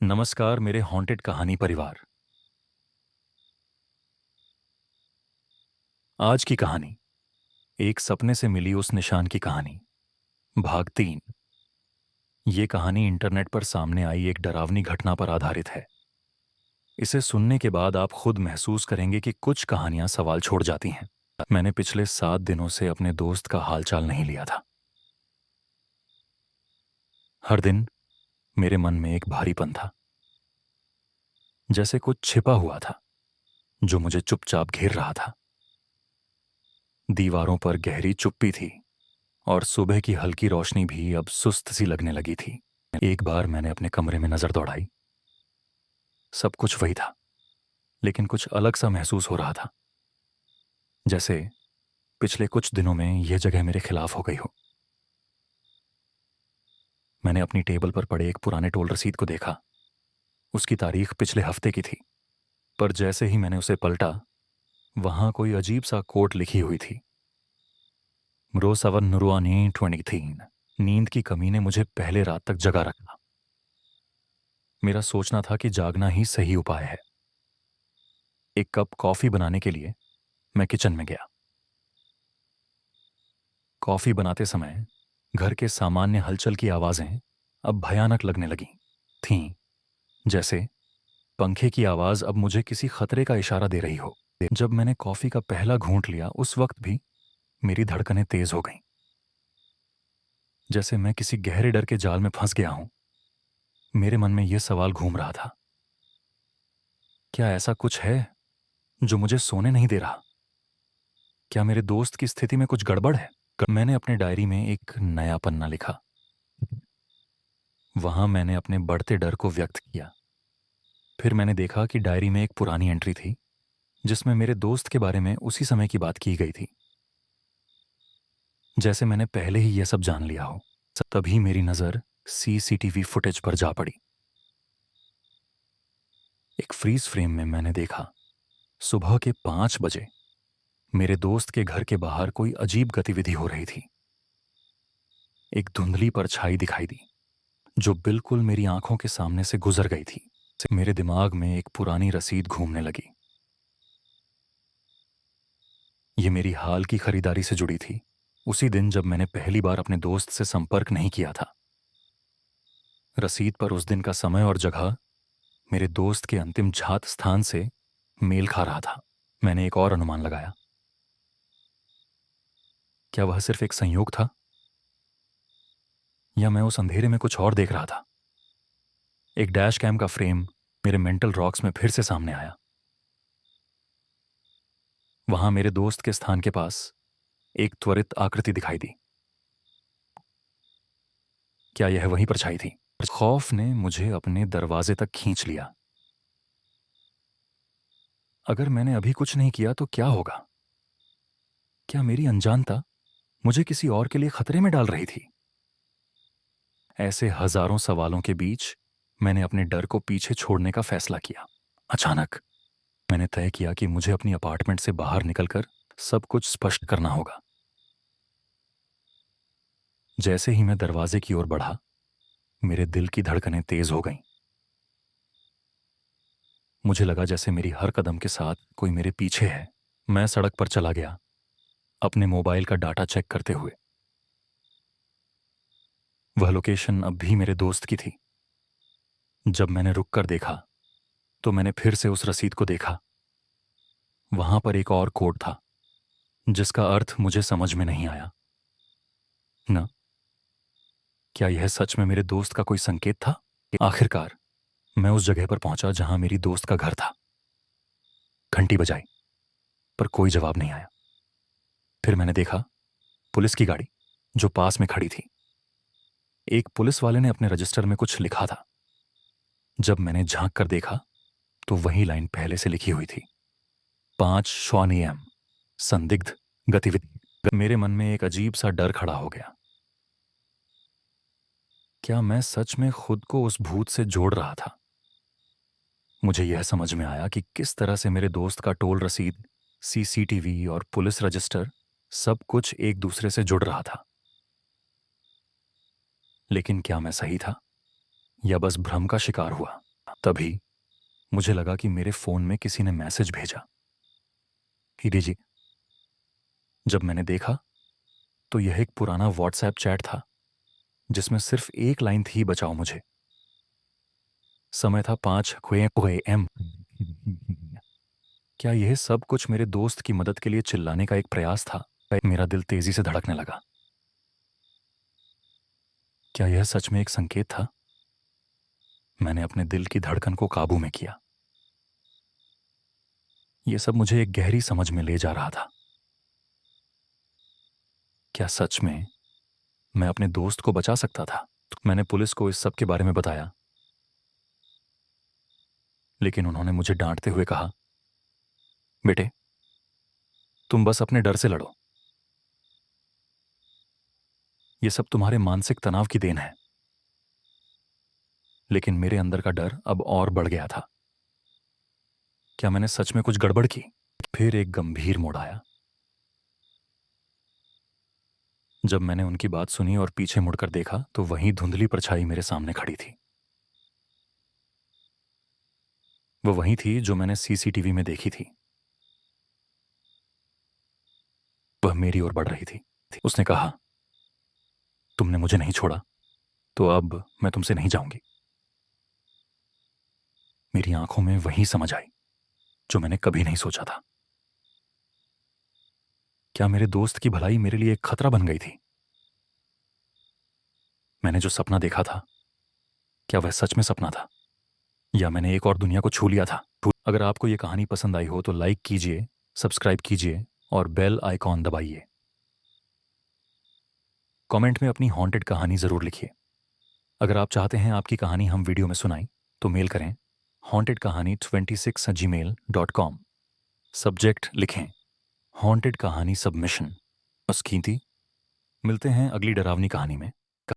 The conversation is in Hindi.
नमस्कार मेरे हॉन्टेड कहानी परिवार। आज की कहानी एक सपने से मिली उस निशान की कहानी, भाग 3। ये कहानी इंटरनेट पर सामने आई एक डरावनी घटना पर आधारित है। इसे सुनने के बाद आप खुद महसूस करेंगे कि कुछ कहानियां सवाल छोड़ जाती हैं। मैंने पिछले 7 दिनों से अपने दोस्त का हालचाल नहीं लिया था। हर दिन मेरे मन में एक भारीपन था, जैसे कुछ छिपा हुआ था जो मुझे चुपचाप घेर रहा था। दीवारों पर गहरी चुप्पी थी और सुबह की हल्की रोशनी भी अब सुस्त सी लगने लगी थी। एक बार मैंने अपने कमरे में नजर दौड़ाई। सब कुछ वही था, लेकिन कुछ अलग सा महसूस हो रहा था, जैसे पिछले कुछ दिनों में यह जगह मेरे खिलाफ हो गई हो। मैंने अपनी टेबल पर पड़े एक पुराने टोल रसीद को देखा। उसकी तारीख पिछले हफ्ते की थी, पर जैसे ही मैंने उसे पलटा, वहां कोई अजीब सा कोट लिखी हुई थी। रोसवन नुरुआनी 23। नींद की कमी ने मुझे पहले रात तक जगा रखा। मेरा सोचना था कि जागना ही सही उपाय है। एक कप कॉफी बनाने के लिए मैं किचन में गया। कॉफी बनाते समय घर के सामान्य हलचल की आवाजें अब भयानक लगने लगी थीं, जैसे पंखे की आवाज अब मुझे किसी खतरे का इशारा दे रही हो। जब मैंने कॉफी का पहला घूंट लिया, उस वक्त भी मेरी धड़कनें तेज हो गईं, जैसे मैं किसी गहरे डर के जाल में फंस गया हूं। मेरे मन में यह सवाल घूम रहा था, क्या ऐसा कुछ है जो मुझे सोने नहीं दे रहा? क्या मेरे दोस्त की स्थिति में कुछ गड़बड़ है? मैंने अपने डायरी में एक नया पन्ना लिखा। वहां मैंने अपने बढ़ते डर को व्यक्त किया। फिर मैंने देखा कि डायरी में एक पुरानी एंट्री थी, जिसमें मेरे दोस्त के बारे में उसी समय की बात की गई थी, जैसे मैंने पहले ही यह सब जान लिया हो। तभी मेरी नजर सीसीटीवी फुटेज पर जा पड़ी। एक फ्रीज फ्रेम में मैंने देखा, सुबह के 5 बजे मेरे दोस्त के घर के बाहर कोई अजीब गतिविधि हो रही थी। एक धुंधली परछाई दिखाई दी, जो बिल्कुल मेरी आंखों के सामने से गुजर गई थी। मेरे दिमाग में एक पुरानी रसीद घूमने लगी। ये मेरी हाल की खरीदारी से जुड़ी थी, उसी दिन जब मैंने पहली बार अपने दोस्त से संपर्क नहीं किया था। रसीद पर उस दिन का समय और जगह मेरे दोस्त के अंतिम झात स्थान से मेल खा रहा था। मैंने एक और अनुमान लगाया। क्या वह सिर्फ एक संयोग था, या मैं उस अंधेरे में कुछ और देख रहा था? एक डैश कैम का फ्रेम मेरे मेंटल रॉक्स में फिर से सामने आया। वहां मेरे दोस्त के स्थान के पास एक त्वरित आकृति दिखाई दी। क्या यह वही परछाई थी? खौफ ने मुझे अपने दरवाजे तक खींच लिया। अगर मैंने अभी कुछ नहीं किया तो क्या होगा? क्या मेरी अनजानता मुझे किसी और के लिए खतरे में डाल रही थी? ऐसे हजारों सवालों के बीच मैंने अपने डर को पीछे छोड़ने का फैसला किया। अचानक मैंने तय किया कि मुझे अपनी अपार्टमेंट से बाहर निकलकर सब कुछ स्पष्ट करना होगा। जैसे ही मैं दरवाजे की ओर बढ़ा, मेरे दिल की धड़कनें तेज हो गईं। मुझे लगा जैसे मेरी हर कदम के साथ कोई मेरे पीछे है। मैं सड़क पर चला गया, अपने मोबाइल का डाटा चेक करते हुए। वह लोकेशन अब भी मेरे दोस्त की थी। जब मैंने रुक कर देखा, तो मैंने फिर से उस रसीद को देखा। वहां पर एक और कोड था, जिसका अर्थ मुझे समझ में नहीं आया। न, क्या यह सच में मेरे दोस्त का कोई संकेत था? आखिरकार मैं उस जगह पर पहुंचा जहां मेरी दोस्त का घर था। घंटी बजाई, पर कोई जवाब नहीं आया। फिर मैंने देखा पुलिस की गाड़ी जो पास में खड़ी थी। एक पुलिस वाले ने अपने रजिस्टर में कुछ लिखा था। जब मैंने झांक कर देखा, तो वही लाइन पहले से लिखी हुई थी, 5 AM, संदिग्ध गतिविधि। मेरे मन में एक अजीब सा डर खड़ा हो गया। क्या मैं सच में खुद को उस भूत से जोड़ रहा था? मुझे यह समझ में आया कि किस तरह से मेरे दोस्त का टोल रसीद, सीसीटीवी और पुलिस रजिस्टर, सब कुछ एक दूसरे से जुड़ रहा था। लेकिन क्या मैं सही था, या बस भ्रम का शिकार हुआ? तभी मुझे लगा कि मेरे फोन में किसी ने मैसेज भेजा। हीरे जी, जब मैंने देखा तो यह एक पुराना व्हाट्सएप चैट था जिसमें सिर्फ एक लाइन थी, बचाओ मुझे। समय था 5 AM। क्या यह सब कुछ मेरे दोस्त की मदद के लिए चिल्लाने का एक प्रयास था? मेरा दिल तेजी से धड़कने लगा। क्या यह सच में एक संकेत था? मैंने अपने दिल की धड़कन को काबू में किया। यह सब मुझे एक गहरी समझ में ले जा रहा था। क्या सच में मैं अपने दोस्त को बचा सकता था? मैंने पुलिस को इस सब के बारे में बताया, लेकिन उन्होंने मुझे डांटते हुए कहा, बेटे, तुम बस अपने डर से लड़ो। यह सब तुम्हारे मानसिक तनाव की देन है। लेकिन मेरे अंदर का डर अब और बढ़ गया था। क्या मैंने सच में कुछ गड़बड़ की? फिर एक गंभीर मोड़ आया। जब मैंने उनकी बात सुनी और पीछे मुड़कर देखा तो वहीं धुंधली परछाई मेरे सामने खड़ी थी। वो वही थी जो मैंने सीसीटीवी में देखी थी। वह मेरी ओर बढ़ रही थी। उसने कहा, तुमने मुझे नहीं छोड़ा, तो अब मैं तुमसे नहीं जाऊंगी। मेरी आंखों में वही समझ आई जो मैंने कभी नहीं सोचा था। क्या मेरे दोस्त की भलाई मेरे लिए एक खतरा बन गई थी? मैंने जो सपना देखा था, क्या वह सच में सपना था, या मैंने एक और दुनिया को छू लिया था? अगर आपको यह कहानी पसंद आई हो तो लाइक कीजिए, सब्सक्राइब कीजिए और बेल आइकॉन दबाइए। कमेंट में अपनी हॉन्टेड कहानी जरूर लिखिए। अगर आप चाहते हैं आपकी कहानी हम वीडियो में सुनाएं तो मेल करें hauntedkahani26@gmail.com। सब्जेक्ट लिखें हॉन्टेड कहानी सबमिशन। बस कीमती। मिलते हैं अगली डरावनी कहानी में।